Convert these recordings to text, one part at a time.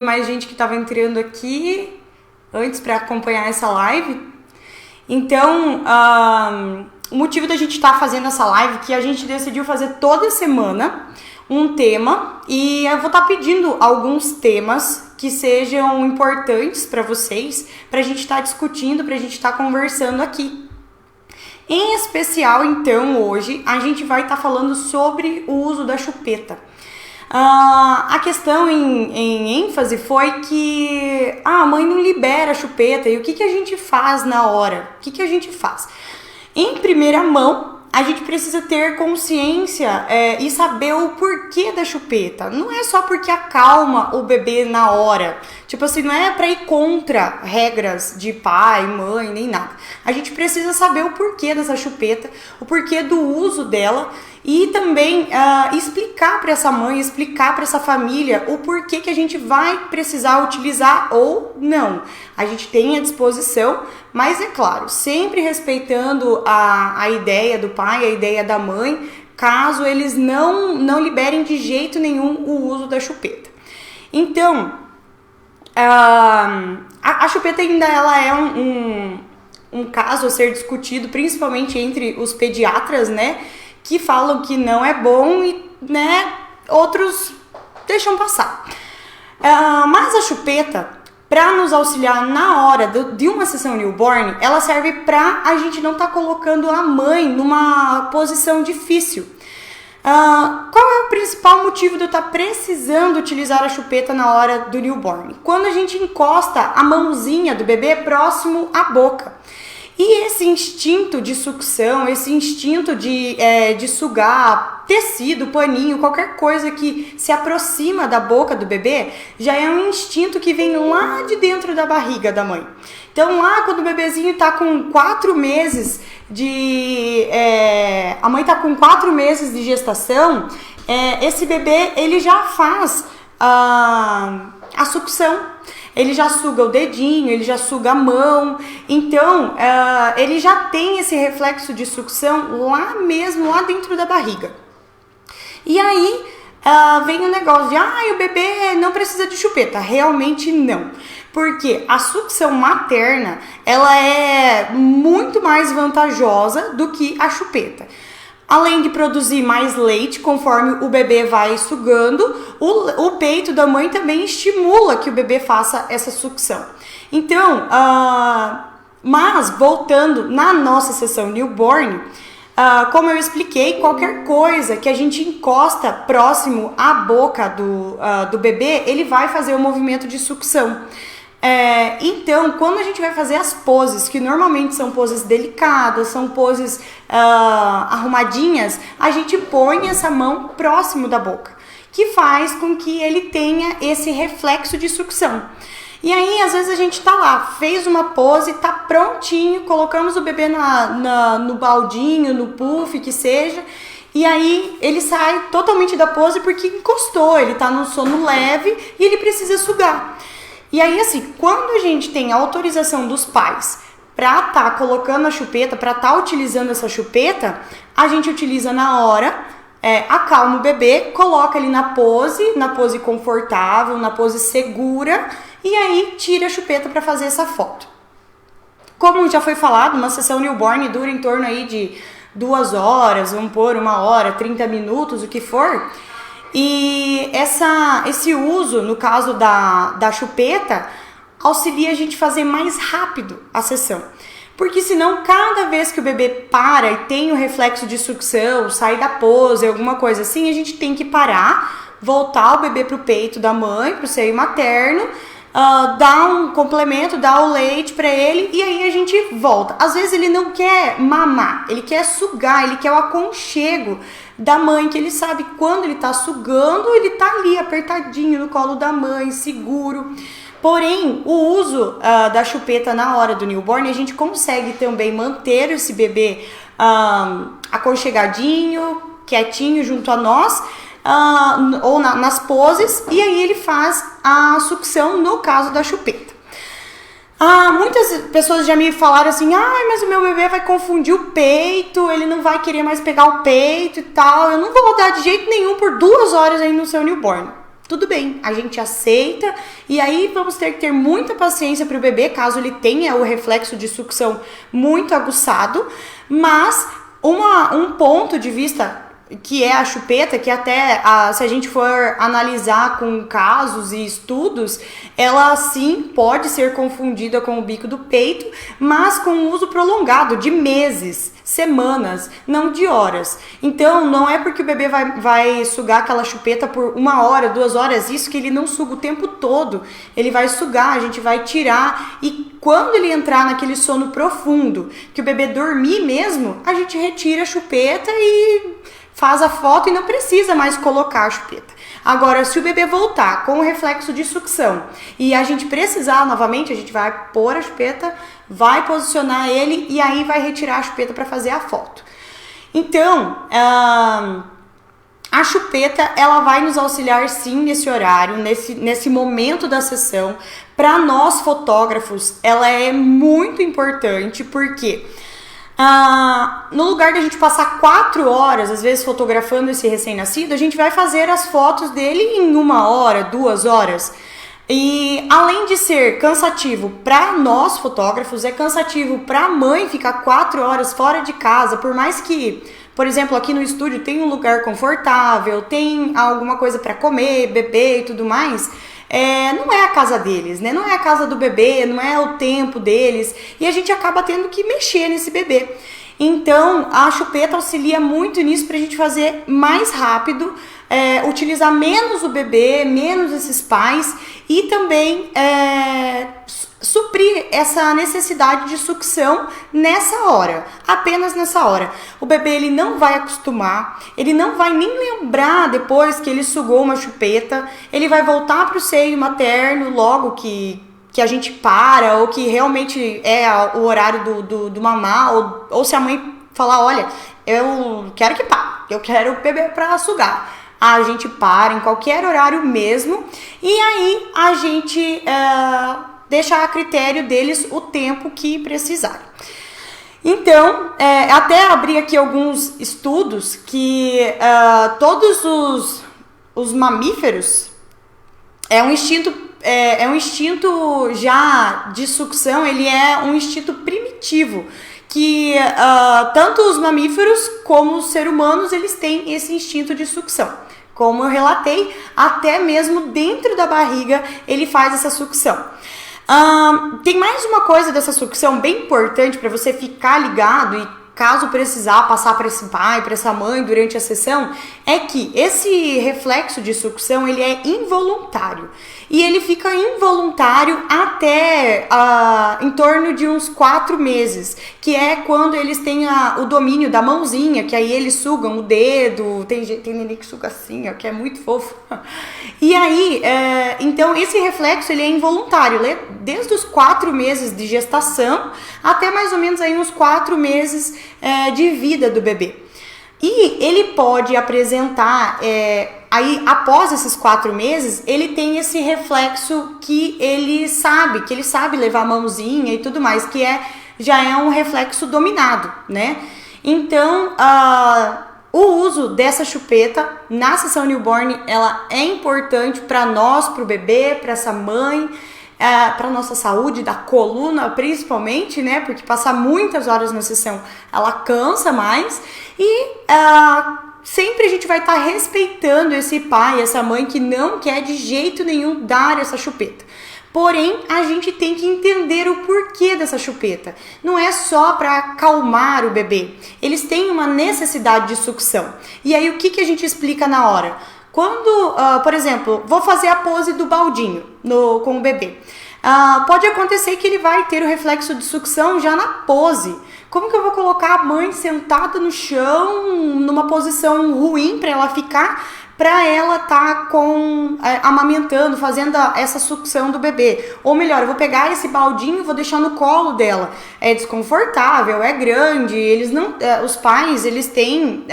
mais gente que estava entrando aqui antes para acompanhar essa live. Então, o motivo da gente estar fazendo essa live é que a gente decidiu fazer toda semana um tema e eu vou estar pedindo alguns temas que sejam importantes para vocês, para a gente estar discutindo, para a gente estar conversando aqui. Em especial, então, hoje a gente vai estar falando sobre o uso da chupeta. A questão em ênfase foi que a mãe não libera a chupeta e o que a gente faz na hora? O que a gente faz? Em primeira mão, a gente precisa ter consciência e saber o porquê da chupeta. Não é só porque acalma o bebê na hora. Tipo assim, não é para ir contra regras de pai, mãe, nem nada. A gente precisa saber o porquê dessa chupeta, o porquê do uso dela e também explicar para essa mãe, explicar para essa família o porquê que a gente vai precisar utilizar ou não. A gente tem à disposição, mas é claro, sempre respeitando a ideia do pai, a ideia da mãe, caso eles não liberem de jeito nenhum o uso da chupeta. Então, a chupeta ainda ela é um caso a ser discutido, principalmente entre os pediatras, né? Que falam que não é bom e, né, outros deixam passar. Mas a chupeta, para nos auxiliar na hora de uma sessão newborn, ela serve para a gente não estar colocando a mãe numa posição difícil. Qual é o principal motivo de eu estar precisando utilizar a chupeta na hora do newborn? Quando a gente encosta a mãozinha do bebê próximo à boca. E esse instinto de sucção, esse instinto de sugar tecido, paninho, qualquer coisa que se aproxima da boca do bebê, já é um instinto que vem lá de dentro da barriga da mãe. Então lá quando o bebezinho tá com 4 meses a mãe tá com 4 meses de gestação, esse bebê ele já faz a sucção. Ele já suga o dedinho, ele já suga a mão, então ele já tem esse reflexo de sucção lá mesmo, lá dentro da barriga. E aí vem o negócio de, o bebê não precisa de chupeta. Realmente não, porque a sucção materna, ela é muito mais vantajosa do que a chupeta. Além de produzir mais leite, conforme o bebê vai sugando, o peito da mãe também estimula que o bebê faça essa sucção. Então, mas voltando na nossa sessão newborn, como eu expliquei, qualquer coisa que a gente encosta próximo à boca do bebê, ele vai fazer o movimento de sucção. Então, quando a gente vai fazer as poses, que normalmente são poses delicadas, são poses arrumadinhas, a gente põe essa mão próximo da boca, que faz com que ele tenha esse reflexo de sucção. E aí, às vezes a gente tá lá, fez uma pose, tá prontinho, colocamos o bebê no baldinho, no puff, que seja, e aí ele sai totalmente da pose porque encostou, ele tá no sono leve e ele precisa sugar. E aí, assim, quando a gente tem a autorização dos pais para estar colocando a chupeta, para estar utilizando essa chupeta, a gente utiliza na hora, acalma o bebê, coloca ele na pose confortável, na pose segura, e aí tira a chupeta para fazer essa foto. Como já foi falado, uma sessão newborn dura em torno aí de 2 horas, vamos pôr 1 hora, 30 minutos, o que for. E esse uso, no caso da chupeta, auxilia a gente fazer mais rápido a sessão. Porque senão, cada vez que o bebê para e tem o reflexo de sucção, sai da pose, alguma coisa assim, a gente tem que parar, voltar o bebê pro peito da mãe, pro seio materno, dar um complemento, dar o leite para ele e aí a gente volta. Às vezes ele não quer mamar, ele quer sugar, ele quer o aconchego da mãe, que ele sabe que quando ele tá sugando, ele tá ali apertadinho no colo da mãe, seguro. Porém, o uso da chupeta na hora do newborn, a gente consegue também manter esse bebê aconchegadinho, quietinho junto a nós, ou nas poses, e aí ele faz a sucção no caso da chupeta. Muitas pessoas já me falaram assim, mas o meu bebê vai confundir o peito, ele não vai querer mais pegar o peito e tal, eu não vou dar de jeito nenhum por 2 horas aí no seu newborn. tudo bem, a gente aceita, e aí vamos ter que ter muita paciência para o bebê, caso ele tenha o reflexo de sucção muito aguçado, mas um ponto de vista que é a chupeta, que até se a gente for analisar com casos e estudos, ela sim pode ser confundida com o bico do peito, mas com um uso prolongado de meses, semanas, não de horas. Então não é porque o bebê vai sugar aquela chupeta por 1 hora, 2 horas, isso que ele não suga o tempo todo. Ele vai sugar, a gente vai tirar, e quando ele entrar naquele sono profundo, que o bebê dormir mesmo, a gente retira a chupeta e faz a foto e não precisa mais colocar a chupeta. Agora, se o bebê voltar com o reflexo de sucção e a gente precisar novamente, a gente vai pôr a chupeta, vai posicionar ele e aí vai retirar a chupeta para fazer a foto. Então, a chupeta, ela vai nos auxiliar sim nesse horário, nesse momento da sessão. Para nós fotógrafos, ela é muito importante, porque no lugar da gente passar 4 horas, às vezes fotografando esse recém-nascido, a gente vai fazer as fotos dele em 1 hora, 2 horas. E além de ser cansativo para nós fotógrafos, é cansativo para a mãe ficar 4 horas fora de casa, por mais que, por exemplo, aqui no estúdio tem um lugar confortável, tem alguma coisa para comer, beber e tudo mais. Não é a casa deles, né? Não é a casa do bebê, não é o tempo deles, e a gente acaba tendo que mexer nesse bebê. Então, a chupeta auxilia muito nisso pra gente fazer mais rápido, utilizar menos o bebê, menos esses pais, e também suprir essa necessidade de sucção nessa hora, apenas nessa hora. O bebê, ele não vai acostumar, ele não vai nem lembrar depois que ele sugou uma chupeta, ele vai voltar para o seio materno logo que a gente para, ou que realmente é o horário do mamar, ou se a mãe falar, olha, eu quero que pare, eu quero o bebê para sugar. A gente para em qualquer horário mesmo, e aí a gente deixa a critério deles o tempo que precisar. Então, até abri aqui alguns estudos que todos os mamíferos é um instinto já de sucção, ele é um instinto primitivo, que tanto os mamíferos como os seres humanos, eles têm esse instinto de sucção. Como eu relatei, até mesmo dentro da barriga ele faz essa sucção. Tem mais uma coisa dessa sucção bem importante para você ficar ligado e caso precisar passar para esse pai, para essa mãe durante a sessão, é que esse reflexo de sucção, ele é involuntário. E ele fica involuntário até em torno de uns 4 meses, que é quando eles têm o domínio da mãozinha, que aí eles sugam o dedo, tem neném que suga assim, ó, que é muito fofo. E aí, então esse reflexo, ele é involuntário, desde os 4 meses de gestação até mais ou menos aí uns 4 meses de vida do bebê. E ele pode apresentar, aí após esses 4 meses, ele tem esse reflexo que ele sabe levar a mãozinha e tudo mais, que já é um reflexo dominado, né? Então, o uso dessa chupeta na sessão newborn, ela é importante para nós, para o bebê, para essa mãe, para nossa saúde da coluna principalmente, né? Porque passar muitas horas na sessão, ela cansa mais, e sempre a gente vai estar respeitando esse pai, essa mãe que não quer de jeito nenhum dar essa chupeta. Porém, a gente tem que entender o porquê dessa chupeta. Não é só para acalmar o bebê. Eles têm uma necessidade de sucção. E aí, o que a gente explica na hora? Quando, por exemplo, vou fazer a pose do baldinho com o bebê. Pode acontecer que ele vai ter o reflexo de sucção já na pose. Como que eu vou colocar a mãe sentada no chão, numa posição ruim para ela ficar, para ela estar amamentando, fazendo essa sucção do bebê? Ou melhor, eu vou pegar esse baldinho e vou deixar no colo dela. É desconfortável, é grande, os pais, eles têm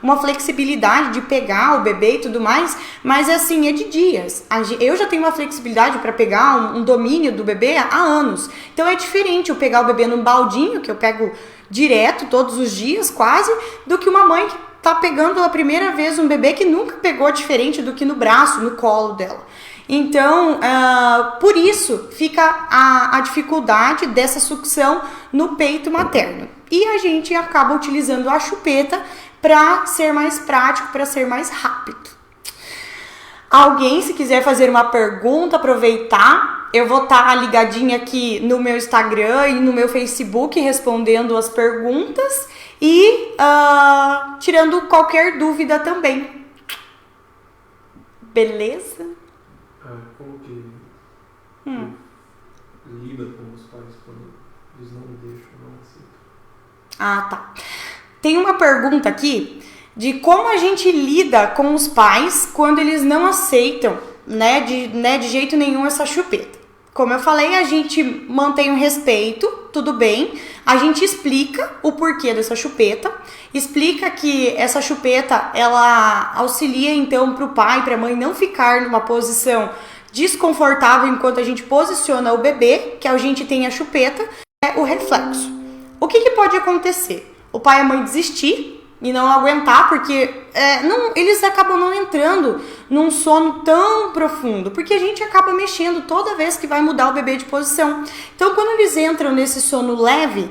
uma flexibilidade de pegar o bebê e tudo mais, mas assim, é de dias. Eu já tenho uma flexibilidade para pegar um domínio do bebê há anos. Então é diferente eu pegar o bebê num baldinho, que eu pego direto, todos os dias quase, do que uma mãe que tá pegando a primeira vez um bebê que nunca pegou diferente do que no braço, no colo dela. Então, por isso fica a dificuldade dessa sucção no peito materno. E a gente acaba utilizando a chupeta para ser mais prático, para ser mais rápido. Alguém, se quiser fazer uma pergunta, aproveitar, eu vou estar ligadinha aqui no meu Instagram e no meu Facebook respondendo as perguntas e tirando qualquer dúvida também. Beleza? Como que lida com os pais quando eles não deixam, não aceitam? Tá. Tem uma pergunta aqui de como a gente lida com os pais quando eles não aceitam, de jeito nenhum essa chupeta. Como eu falei, a gente mantém o respeito, tudo bem. A gente explica o porquê dessa chupeta, explica que essa chupeta, ela auxilia então para o pai e para a mãe não ficar numa posição desconfortável enquanto a gente posiciona o bebê, que a gente tem a chupeta, o reflexo. O que pode acontecer? O pai e a mãe desistir e não aguentar, porque eles acabam não entrando num sono tão profundo, porque a gente acaba mexendo toda vez que vai mudar o bebê de posição. Então, quando eles entram nesse sono leve,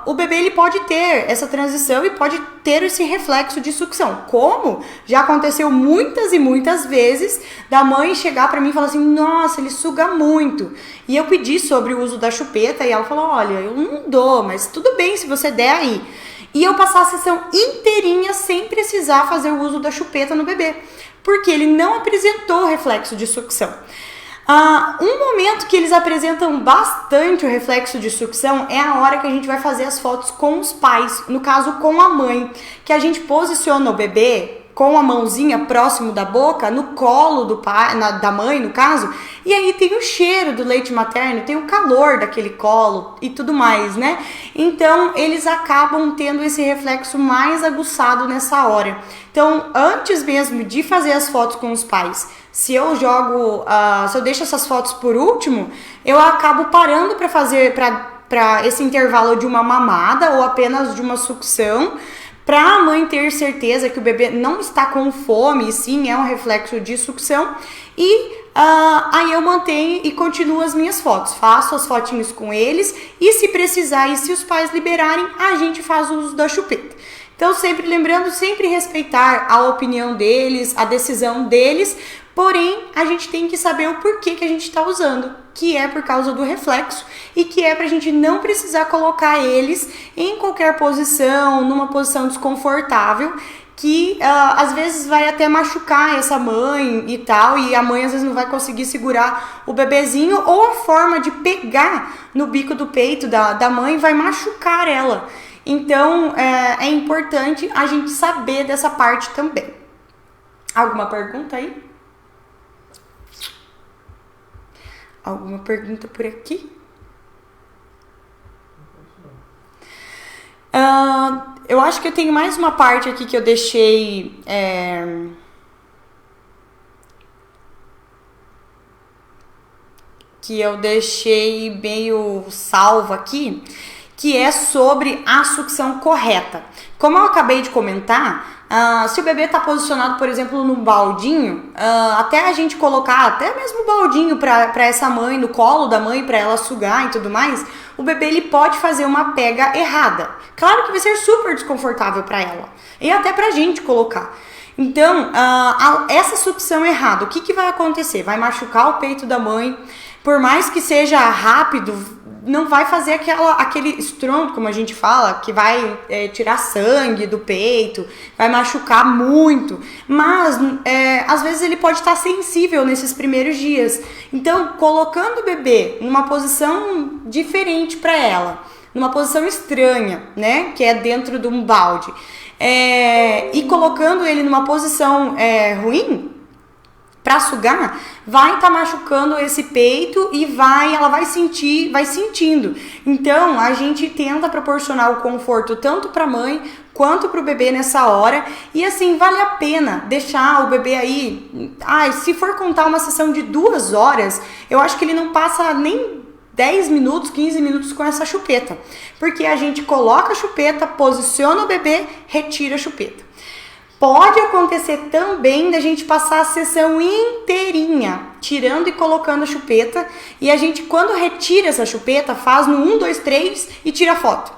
o bebê ele pode ter essa transição e pode ter esse reflexo de sucção. Como já aconteceu muitas e muitas vezes da mãe chegar pra mim e falar assim: nossa, ele suga muito. E eu pedi sobre o uso da chupeta e ela falou: olha, eu não dou, mas tudo bem se você der aí. E eu passar a sessão inteirinha sem precisar fazer o uso da chupeta no bebê, porque ele não apresentou reflexo de sucção. Um momento que eles apresentam bastante o reflexo de sucção é a hora que a gente vai fazer as fotos com os pais, no caso com a mãe, que a gente posiciona o bebê com a mãozinha próximo da boca, no colo do pai, da mãe no caso, e aí tem o cheiro do leite materno, tem o calor daquele colo e tudo mais, né? Então eles acabam tendo esse reflexo mais aguçado nessa hora. Então, antes mesmo de fazer as fotos com os pais, se eu deixo essas fotos por último, eu acabo parando para fazer para esse intervalo de uma mamada ou apenas de uma sucção, para a mãe ter certeza que o bebê não está com fome, e sim é um reflexo de sucção. E aí eu mantenho e continuo as minhas fotos, faço as fotinhos com eles, e se precisar e se os pais liberarem, a gente faz o uso da chupeta. Então, sempre lembrando, sempre respeitar a opinião deles, a decisão deles, porém, a gente tem que saber o porquê que a gente está usando, que é por causa do reflexo e que é para a gente não precisar colocar eles em qualquer posição, numa posição desconfortável, que às vezes vai até machucar essa mãe e tal, e a mãe às vezes não vai conseguir segurar o bebezinho, ou a forma de pegar no bico do peito da mãe vai machucar ela. Então, é importante a gente saber dessa parte também. Alguma pergunta aí? Alguma pergunta por aqui? Eu acho que eu tenho mais uma parte aqui que eu deixei... que eu deixei meio salvo aqui, que é sobre a sucção correta. Como eu acabei de comentar, se o bebê está posicionado, por exemplo, no baldinho, até a gente colocar até mesmo o baldinho para essa mãe, no colo da mãe, para ela sugar e tudo mais, o bebê ele pode fazer uma pega errada. Claro que vai ser super desconfortável para ela e até para a gente colocar. Então, essa sucção errada, o que vai acontecer? Vai machucar o peito da mãe, por mais que seja rápido, não vai fazer aquele estrondo, como a gente fala, que vai tirar sangue do peito, vai machucar muito, mas às vezes ele pode estar sensível nesses primeiros dias. Então, colocando o bebê numa posição diferente para ela, numa posição estranha, né, que é dentro de um balde, e colocando ele numa posição ruim, para sugar, vai estar machucando esse peito e ela vai sentindo. Então, a gente tenta proporcionar o conforto tanto para a mãe quanto para o bebê nessa hora. E assim, vale a pena deixar o bebê aí. Se for contar uma sessão de 2 horas, eu acho que ele não passa nem 10 minutos, 15 minutos com essa chupeta. Porque a gente coloca a chupeta, posiciona o bebê, retira a chupeta. Pode acontecer também da gente passar a sessão inteirinha, tirando e colocando a chupeta. E a gente, quando retira essa chupeta, faz no 1, 2, 3 e tira a foto.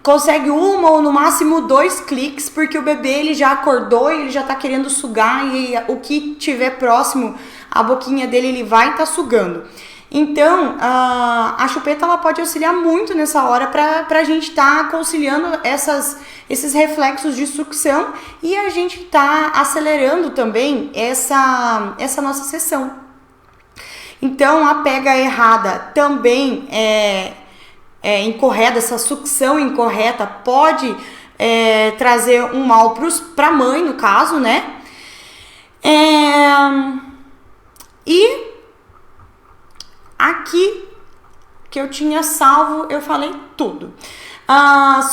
Consegue uma ou no máximo 2 cliques, porque o bebê ele já acordou e ele já tá querendo sugar e o que tiver próximo à boquinha dele ele vai estar sugando. Então, a chupeta ela pode auxiliar muito nessa hora pra gente estar conciliando esses reflexos de sucção e a gente tá acelerando também essa nossa sessão. Então, a pega errada também incorreta, essa sucção incorreta pode trazer um mal pra mãe, no caso, né? E aqui que eu tinha salvo, eu falei tudo.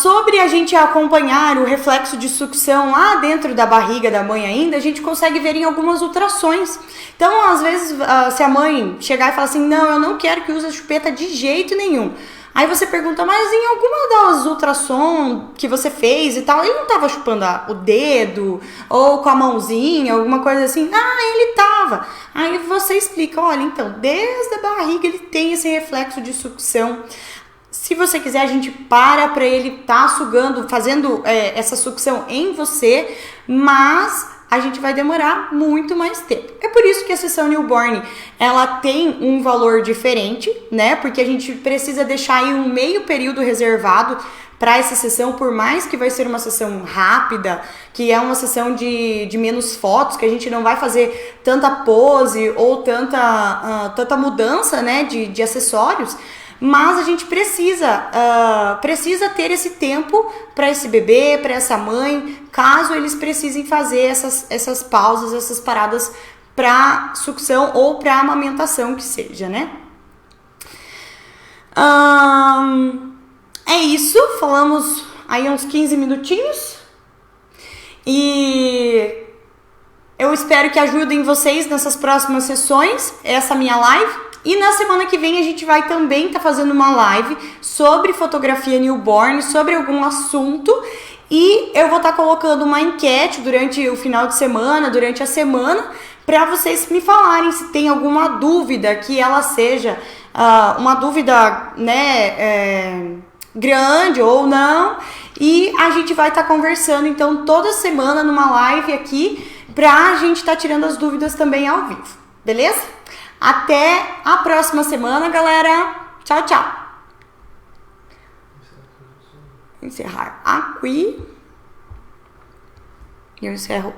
Sobre a gente acompanhar o reflexo de sucção lá dentro da barriga da mãe ainda, a gente consegue ver em algumas ultrações. Então, às vezes, se a mãe chegar e falar assim, não, eu não quero que use a chupeta de jeito nenhum. Aí você pergunta, mas em alguma das ultrassom que você fez e tal, ele não tava chupando o dedo ou com a mãozinha, alguma coisa assim? Ele tava. Aí você explica, olha, então, desde a barriga ele tem esse reflexo de sucção. Se você quiser, a gente para ele estar sugando, fazendo essa sucção em você, mas a gente vai demorar muito mais tempo. É por isso que a sessão newborn, ela tem um valor diferente, né? Porque a gente precisa deixar aí um meio período reservado para essa sessão, por mais que vai ser uma sessão rápida, que é uma sessão de menos fotos, que a gente não vai fazer tanta pose ou tanta mudança, né, de acessórios. Mas a gente precisa ter esse tempo para esse bebê, para essa mãe, caso eles precisem fazer essas pausas, essas paradas para sucção ou para amamentação que seja, né? É isso, falamos aí uns 15 minutinhos e eu espero que ajudem vocês nessas próximas sessões, essa minha live. E na semana que vem a gente vai também estar fazendo uma live sobre fotografia newborn, sobre algum assunto. E eu vou estar colocando uma enquete durante o final de semana, durante a semana, para vocês me falarem se tem alguma dúvida, que ela seja uma dúvida, né, grande ou não. E a gente vai estar conversando, então, toda semana numa live aqui, pra gente estar tirando as dúvidas também ao vivo, beleza? Até a próxima semana, galera. Tchau, tchau. Encerrar aqui. Eu encerro